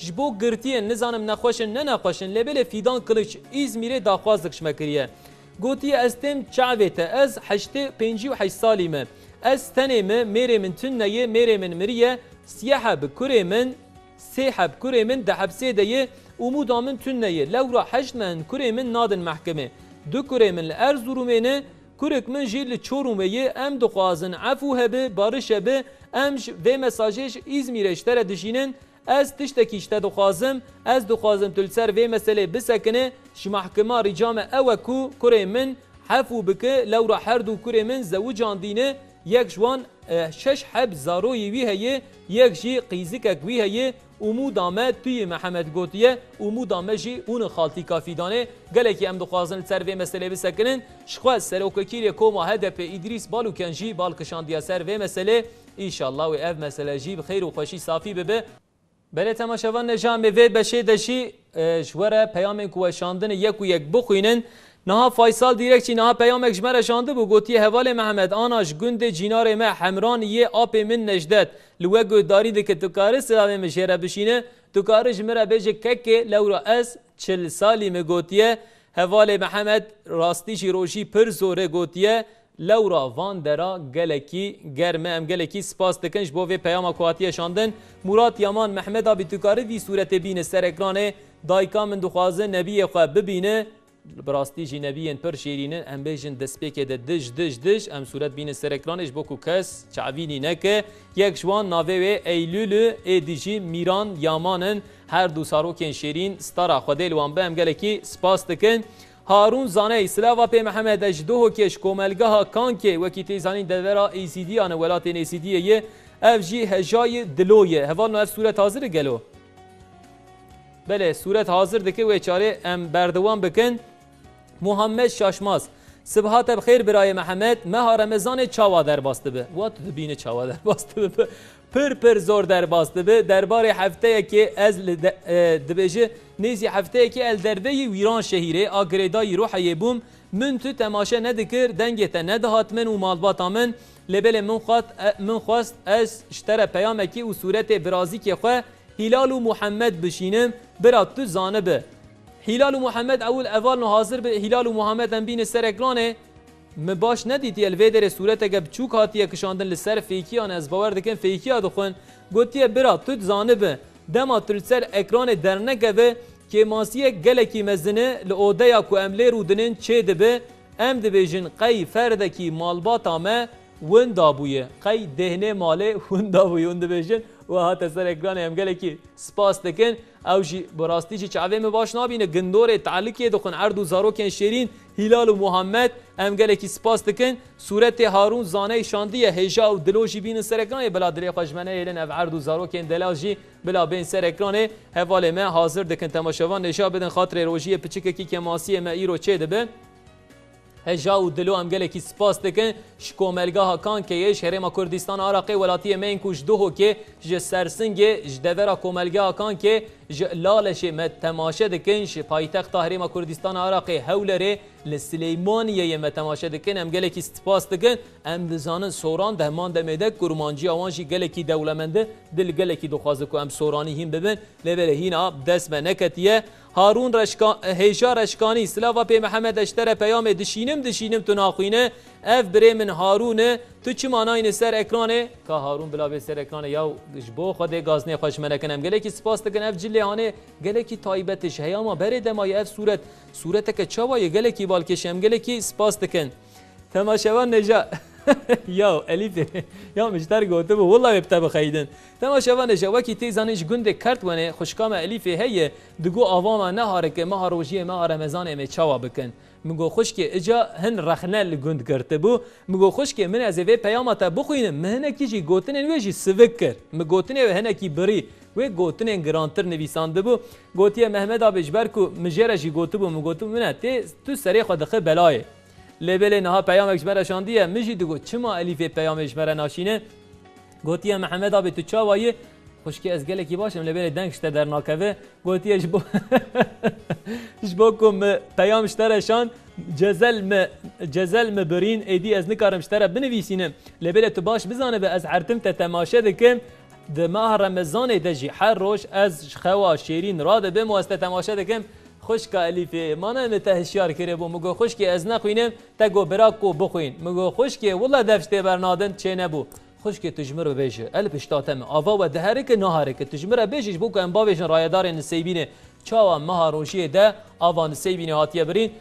جبو گرتیه نزانم نخوشن نه نخوشن لبل فیدان کلش İzmir'e داخواز کشمه کریه گوتی استم چاویته از 58 سالی من از تنه من میره من تنه میره من مریه سیاحه بکره من سیحه بکره من ده حبسه ده umuda min tünneyi lewra heşt men kurê min nadin mehkeme du kurê min li Erzurumê kurek min jî li Çorumê em dixwazin efû hebe barış hebe em ji vê mesajê ji İzmîrê ji te re dijînin ez tiştekî ji te dixwazim ez dixwazim tu li ser vê meselê bisekine ji mehkema rîca me ew e ku kurê min hefû bike lewra her du kurê min zewucan dîne yek ji wan şeş heb zaroyê wî heye yek jî qîzikek wî heye umuda me tüyê Mehemed gotiye umuda me jî hûn xaltî kafîdanê gelekî em dixwazin li ser vê meselê bisekinin ji xwe serokekîrê koma HDP İdrîs Balûken jî balkişandiya ser vê meselê îşallah wê ev mesele jî bi xeyr û xweşî safî bibe belê temaşevan nejam vê beşê de jî ji we re peyamên ku weşandin yek û yek bixwînin Niha Faysal dîrekçî niha peyamek ji me re şandibû gotiye hevalê Mehemed ana ji gundê cînarê me Hemraniyê apê min Necdet li we guhdarî dike tu karî silavê min jê re bişîne tu karî ji min re bêje kekê lewra ez 40 salî me gotiye hevalê Mehemed rastî jî rojî pir zor e gotiye lewra van dera gelekî germ e em gelekî spas dikin ji bo vê peyama ku hatiye şandin Murat Yaman Mehmed abî tu karî vî sûretê bîne ser ekranê dayika min dixwaze nebiyê xwe bibîne براستی جی نبیین پر شیرینن ام بیجن دسپیکه ده دج ام صورت بین سر اکرانش بکو کس چعوینی نکه یک جوان ناوه و ایلول ایدیجی میران یامانن هر دو ساروکین شیرین ستارا خودیل وان به ام گلکی سپاس دکن هارون زانه اسلاوا پی محمد اجدوه کش کوملگاه کانکه وکی تیزانین دورا ایسیدی آن ولاتین ایسیدیه یه اف جی هجای دلویه هوال نو صورت حاضر گلو بله صورت حاضر دکه و چاره ام بردوان بکن محمد شاشماز صبحات بخیر برای محمد ماه رمضان چاوا در باسته به وات بینه چاوا در باسته به پر زور در باسته به دربار هفته که از دبیجه نیزی هفته که ال درده ویران شهیره آگریدای روحی بوم من تو تماشا ندکر دنگت ندهات من و مالبات من لبل من خواست از اشتره پیامکی و صورت برازی که خواه هلال و محمد بشینم برات تو زانبه هلال و محمد اول حاضر به هلال و محمد ام بین سر اکرانه مباش ندیدی الویدر صورت اگه بچوک هاتیه کشاندن لسر فیکیان از باور دکن فیکیا دخون گوتیه برا تو زانبه دما تل سر اکران درنگه که ماسیه گلکی مزنه لعوده کو املی رودنین چه دبه ام دبیجن قی فردکی مالباتا ما وندابویه قی دهنه ماله وندابویه وندبیجن و هات سر اکران هم گلکی سپاس دکن او جی براستی چی چاوی مباش نابینه گندور تعلقی دخون عرض و زاروکن شیرین هلال و محمد ام گلکی سپاس دکن صورت هارون زانه شاندیه هجا و دلوجی بین سر اکران بلا دری خوشمنه ایلن او عرض و زاروکن دلاجی بلا بین سر اکران حواله ما حاضر دکن تماشاوان نشا بدن خاطر روجی پچکی که ماسی ما ایرو چه دبه هجا و دلو ام گلکی سپاس دکن شکوملگاه کان که یه شهرما کردستان عراقی ولاتی مین کوش دوهو که ج سرسنگ ج دورا کوملگاه کان که ج لالش مت تماشا دکن ش پایتخت هرما کردستان عراقی هولره لسلیمانیه مت تماشا دکن ام گلکی سپاس دکن ام بزانن سوران دهمان دمده کرمانجی اوانجی گلکی دولمنده دل گلکی دخوازه کو ام سورانی هم ببن لبل هینا دست نکتیه هارون هیجا رشکانی سلاوا پی محمد اشتره پیام دشینم تو ناخوینه اف بری من هارونه تو چی ماناین سر اکرانه که هارون بلا به سر اکرانه یا جبو خود گازنی خوش منکنم گله کی سپاس دکن اف جلیانه گله کی تایبتش هیاما بره دمای اف صورت که چوای گله کی بالکشم گله کی سپاس دکن تماشاوان نجا یا الیف یا مشتر گوته بو والله بتب خیدن تماشاوان نجا وکی تیزانش گنده کرد ونه خوشکام الیف هي دگو آواما نهاره که ماه روجی ماه رمضان می چوا بکن مگو خوش که اجا هن رخنل گند کرده بو مگو خوش که من از وی پیامتا بخوینم مهنه کیجی گوتنن ویجی سوکر مگوتنه و هنه کی بری و گوتنن گرانتر نویسانده بو گوتیه محمد آبجبر کو مجره جی گوته بو مگوتو منه تو سری خود دخه بلای لبل نها پیام اجبر شاندیه مجی دگو چما الیف پیام اجبر ناشینه گوتیه محمد آب تو چاوایه خوشکی از گله کی باشم لبل دنگشته در ناکوه گوتیه جبو کم پیام اشترشان جزل مبرین ایدی از نکارم اشتره بنویسینم لبل تو باش بزانه به از عرتم تماشه دکم د ماه رمضان دجی هر روز از خوا شیرین را دبم و است تماشا دکم خوشک الیفه مانه متهشیار کرده بو مگو خوشکی از نخوینم تگو براکو بخوین مگو خوشکی والله دفشته برنادن چه نبو خوشکی تجمر بیشه ال پشتاتم آوا و دهرک نهارک تجمر بیشش بو که ام باویشن رایدار نسیبینه چاوا ماه روشی ده آوان نسیبینه هاتیه برین